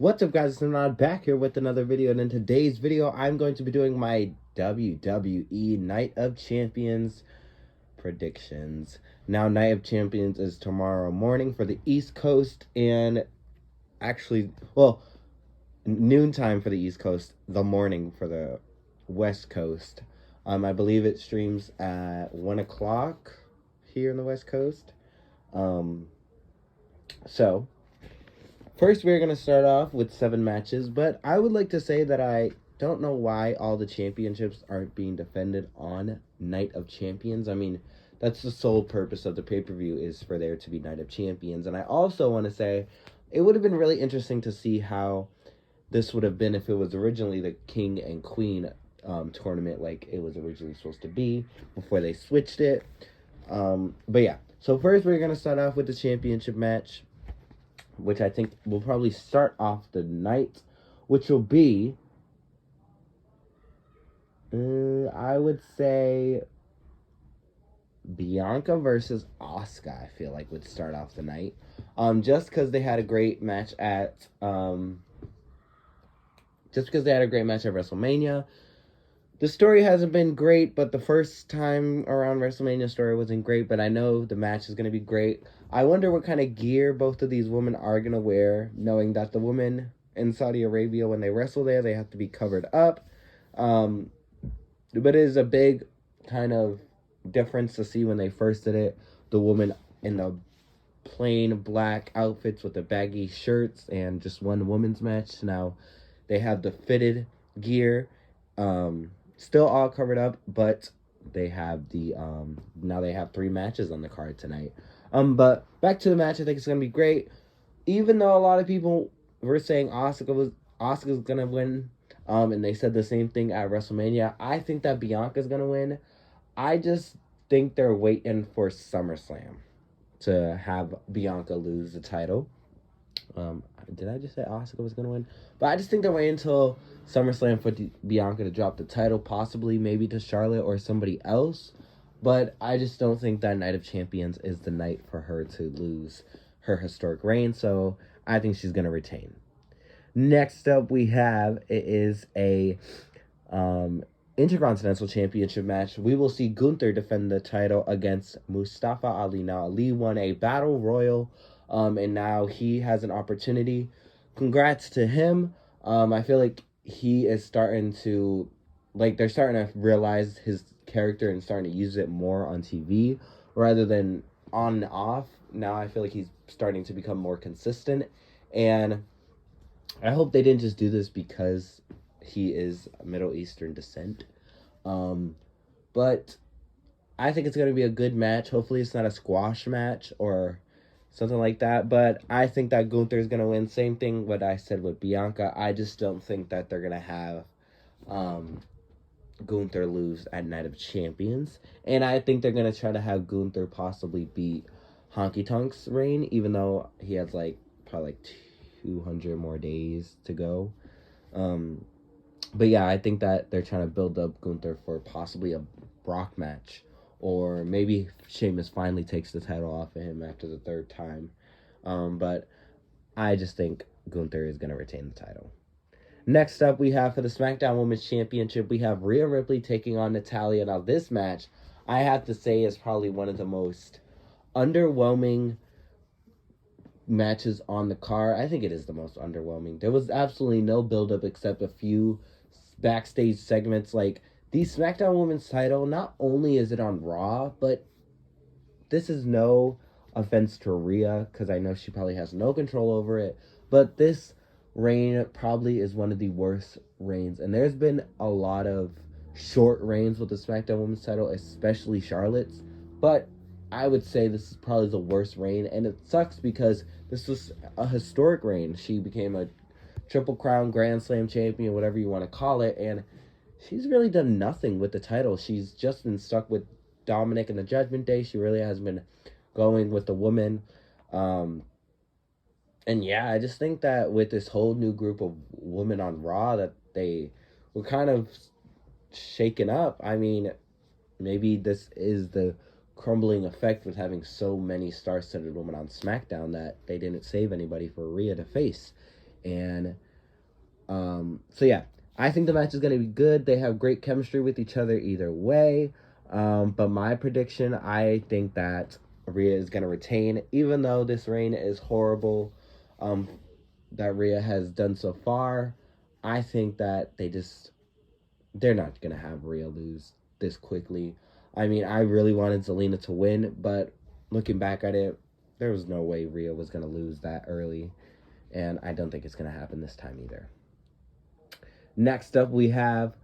What's up, guys? I'm not back here with another video, and in today's video I'm going to be doing my WWE Night of Champions predictions. Now, Night of Champions is tomorrow morning for the East Coast, and actually, well, noontime for the East Coast, the morning for the West Coast. I believe it streams at 1 o'clock here in the West Coast. So first, we're going to start off with 7 matches, but I would like to say that I don't know why all the championships aren't being defended on Night of Champions. I mean, that's the sole purpose of the pay-per-view, is for there to be Night of Champions. And I also want to say it would have been really interesting to see how this would have been if it was originally the King and Queen tournament, like it was originally supposed to be before they switched it. But yeah, so first we're going to start off with the championship match, which I think will probably start off the night, which will be, I would say, Bianca versus Asuka. I feel like would start off the night, just because they had a great match at, WrestleMania. The story hasn't been great, but the first time around WrestleMania story wasn't great, but I know the match is going to be great. I wonder what kind of gear both of these women are going to wear, knowing that the women in Saudi Arabia, when they wrestle there, they have to be covered up. But it is a big kind of difference to see when they first did it. The woman in the plain black outfits with the baggy shirts and just one woman's match. Now they have the fitted gear. Still all covered up, but they have the now they have 3 matches on the card tonight. But back to the match, I think it's gonna be great. Even though a lot of people were saying Asuka's gonna win, and they said the same thing at WrestleMania, I think that Bianca's gonna win. I just think they're waiting for SummerSlam to have Bianca lose the title. Did I just say Asuka was gonna win? But I just think they're waiting until SummerSlam for Bianca to drop the title, possibly maybe to Charlotte or somebody else. But I just don't think that Night of Champions is the night for her to lose her historic reign, so I think she's gonna retain. Next up, we have, it is a Intercontinental Championship match. We will see Gunther defend the title against Mustafa Ali. Now, Ali won a battle royal, and now he has an opportunity. Congrats to him. I feel like he is starting to, they're starting to realize his character and starting to use it more on TV rather than on and off. Now I feel like he's starting to become more consistent, and I hope they didn't just do this because he is Middle Eastern descent. But I think it's going to be a good match. Hopefully it's not a squash match or something like that. But I think that Gunther is going to win. Same thing what I said with Bianca. I just don't think that they're going to have Gunther lose at Night of Champions. And I think they're going to try to have Gunther possibly beat Honky Tonk's reign, even though he has probably 200 more days to go. But yeah, I think that they're trying to build up Gunther for possibly a Brock match. Or maybe Sheamus finally takes the title off of him after the 3rd time. But I just think Gunther is going to retain the title. Next up, we have for the SmackDown Women's Championship, we have Rhea Ripley taking on Natalya. Now, this match, I have to say, is probably one of the most underwhelming matches on the card. I think it is the most underwhelming. There was absolutely no build-up except a few backstage segments. Like, the SmackDown Women's title, not only is it on Raw, but this is no offense to Rhea, because I know she probably has no control over it, but this reign probably is one of the worst reigns. And there's been a lot of short reigns with the SmackDown Women's title, especially Charlotte's, but I would say this is probably the worst reign, and it sucks because this was a historic reign. She became a Triple Crown Grand Slam champion, whatever you want to call it, and she's really done nothing with the title. She's just been stuck with Dominic and the Judgment Day. She really hasn't been going with the woman. And yeah, I just think that with this whole new group of women on Raw, that they were kind of shaken up. I mean, maybe this is the crumbling effect with having so many star-studded women on SmackDown that they didn't save anybody for Rhea to face. And so yeah, I think the match is going to be good. They have great chemistry with each other either way. But my prediction, I think that Rhea is going to retain, even though this reign is horrible. That Rhea has done so far. I think that they're not going to have Rhea lose this quickly. I mean, I really wanted Zelina to win, but looking back at it, there was no way Rhea was going to lose that early. And I don't think it's going to happen this time either. Next up, we have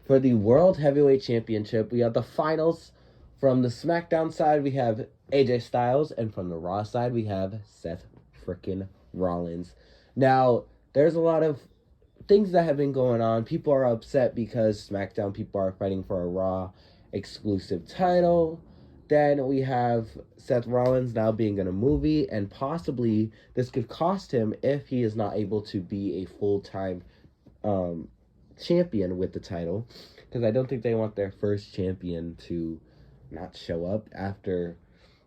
for the World Heavyweight Championship, we have the finals. From the SmackDown side, we have AJ Styles, and from the Raw side, we have Seth frickin' Rollins. Now, there's a lot of things that have been going on. People are upset because SmackDown people are fighting for a Raw exclusive title. Then we have Seth Rollins now being in a movie, and possibly this could cost him if he is not able to be a full-time champion with the title, because I don't think they want their first champion to not show up after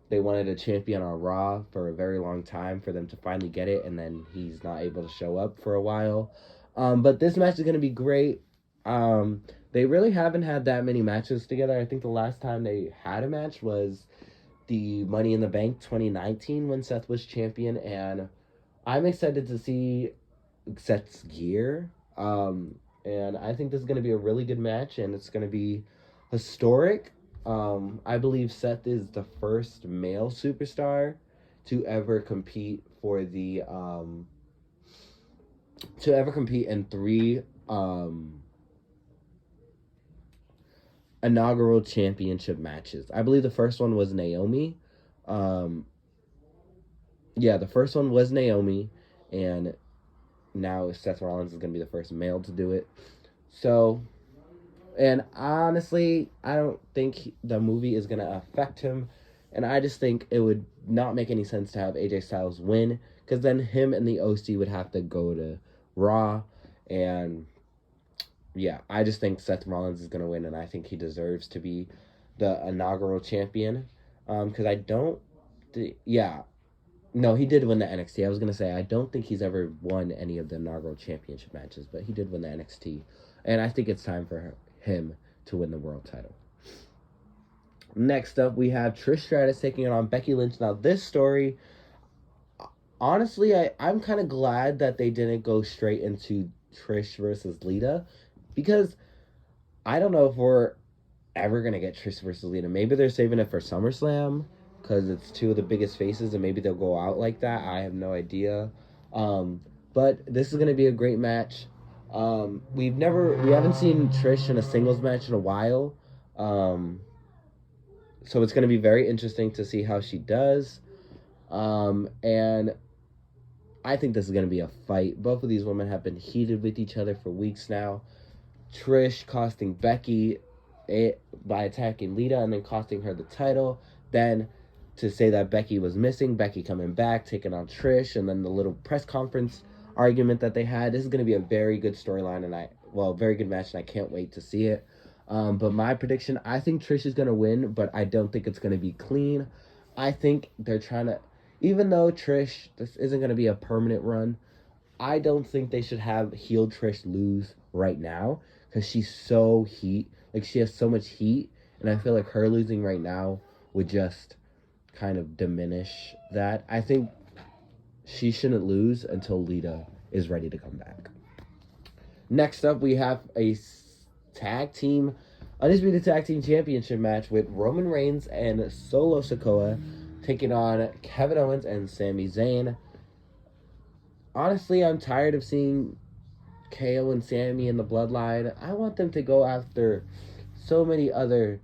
they wanted a champion on Raw for a very long time for them to finally get it, and then he's not able to show up for a while. But this match is going to be great. They really haven't had that many matches together. I think the last time they had a match was the Money in the Bank 2019 when Seth was champion, and I'm excited to see Seth's gear. And I think this is going to be a really good match, and it's going to be historic. I believe Seth is the first male superstar to ever compete for the in 3 inaugural championship matches. I believe the first one was Naomi. The first one was Naomi, and now Seth Rollins is going to be the first male to do it. So, and honestly, I don't think the movie is going to affect him. And I just think it would not make any sense to have AJ Styles win, because then him and the OC would have to go to Raw. And yeah, I just think Seth Rollins is going to win, and I think he deserves to be the inaugural champion. Because no, he did win the NXT. I was going to say, I don't think he's ever won any of the inaugural championship matches, but he did win the NXT. And I think it's time for him to win the world title. Next up, we have Trish Stratus taking on Becky Lynch. Now, this story, honestly, I'm kind of glad that they didn't go straight into Trish versus Lita, because I don't know if we're ever going to get Trish versus Lita. Maybe they're saving it for SummerSlam, because it's 2 of the biggest faces, and maybe they'll go out like that. I have no idea. But this is going to be a great match. We haven't seen Trish in a singles match in a while. So it's going to be very interesting to see how she does. And I think this is going to be a fight. Both of these women have been heated with each other for weeks now. Trish costing Becky by attacking Lita and then costing her the title. Then to say that Becky was missing, Becky coming back, taking on Trish, and then the little press conference argument that they had. This is going to be a very good storyline, and very good match, and I can't wait to see it. But my prediction, I think Trish is going to win, but I don't think it's going to be clean. I think they're trying to, even though Trish, this isn't going to be a permanent run, I don't think they should have heel Trish lose right now, because she's so she has so much heat, and I feel like her losing right now would just kind of diminish that. I think she shouldn't lose until Lita is ready to come back. Next up, we have a Undisputed Tag Team Championship match with Roman Reigns and Solo Sikoa taking on Kevin Owens and Sami Zayn. Honestly, I'm tired of seeing KO and Sami in the Bloodline. I want them to go after so many other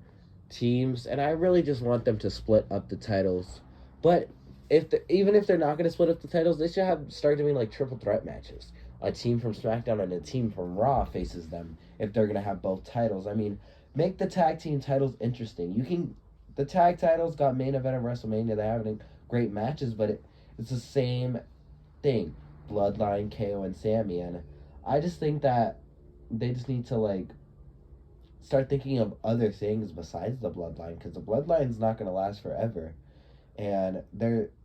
teams, and I really just want them to split up the titles. But even if they're not going to split up the titles, they should start doing like triple threat matches. A team from SmackDown and a team from Raw faces them if they're going to have both titles. I mean, make the tag team titles interesting. The tag titles got main event at WrestleMania. They're having great matches, but it's the same thing. Bloodline, KO, and Sami. And I just think that they just need to start thinking of other things besides the Bloodline, because the Bloodline's not going to last forever. And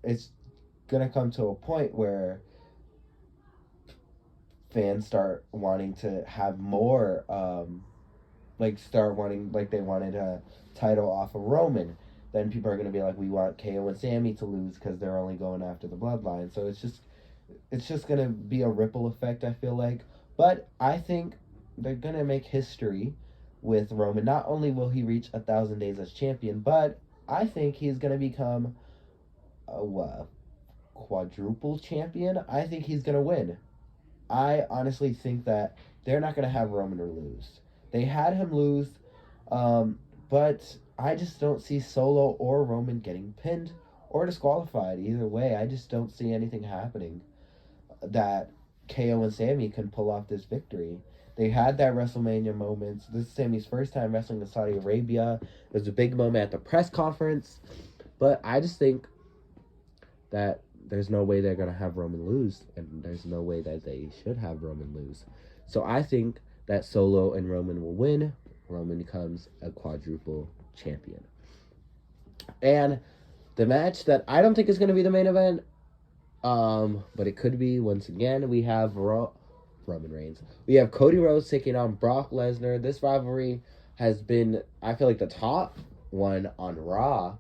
it's going to come to a point where fans start wanting to have more, start wanting, like they wanted a title off of Roman, then people are going to be like, we want KO and Sammy to lose because they're only going after the bloodline. So it's just going to be a ripple effect, I feel like. But I think they're going to make history with Roman. Not only will he reach 1,000 days as champion, but I think he's going to become a quadruple champion. I think he's going to win. I honestly think that they're not going to have Roman lose. They had him lose, but I just don't see Solo or Roman getting pinned or disqualified. Either way, I just don't see anything happening that KO and Sammy can pull off this victory. They had that WrestleMania moments. This is Sammy's first time wrestling in Saudi Arabia. There's a big moment at the press conference. But I just think that there's no way they're going to have Roman lose, and there's no way that they should have Roman lose. So I think that Solo and Roman will win. Roman becomes a quadruple champion. And the match that I don't think is going to be the main event, but it could be, once again, we have Roman Reigns. We have Cody Rhodes taking on Brock Lesnar. This rivalry has been, I feel like, the top one on Raw.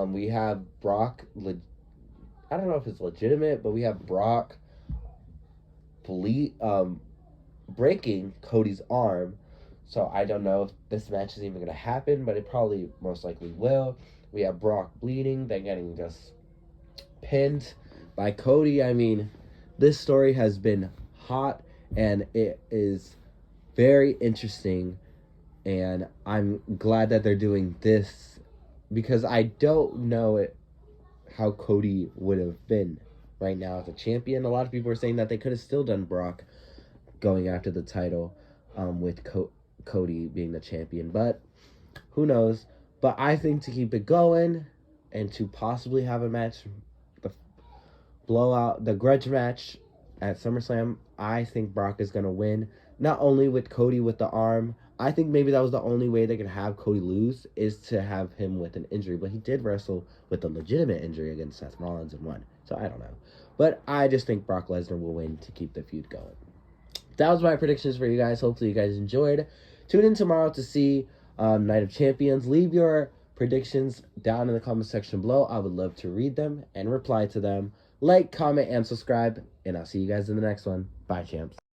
We have Brock, I don't know if it's legitimate, but we have Brock breaking Cody's arm. So I don't know if this match is even going to happen, but it probably most likely will. We have Brock bleeding, then getting just pinned by Cody. I mean, this story has been hot, and it is very interesting, and I'm glad that they're doing this, because I don't know how Cody would have been right now as a champion. A lot of people are saying that they could have still done Brock going after the title, with Cody being the champion, but who knows. But I think to keep it going and to possibly have a match, the grudge match at SummerSlam, I think Brock is going to win. Not only with Cody with the arm, I think maybe that was the only way they could have Cody lose, is to have him with an injury. But he did wrestle with a legitimate injury against Seth Rollins and won. So I don't know. But I just think Brock Lesnar will win to keep the feud going. That was my predictions for you guys. Hopefully you guys enjoyed. Tune in tomorrow to see Night of Champions. Leave your predictions down in the comment section below. I would love to read them and reply to them. Like, comment, and subscribe. And I'll see you guys in the next one. Bye, champs.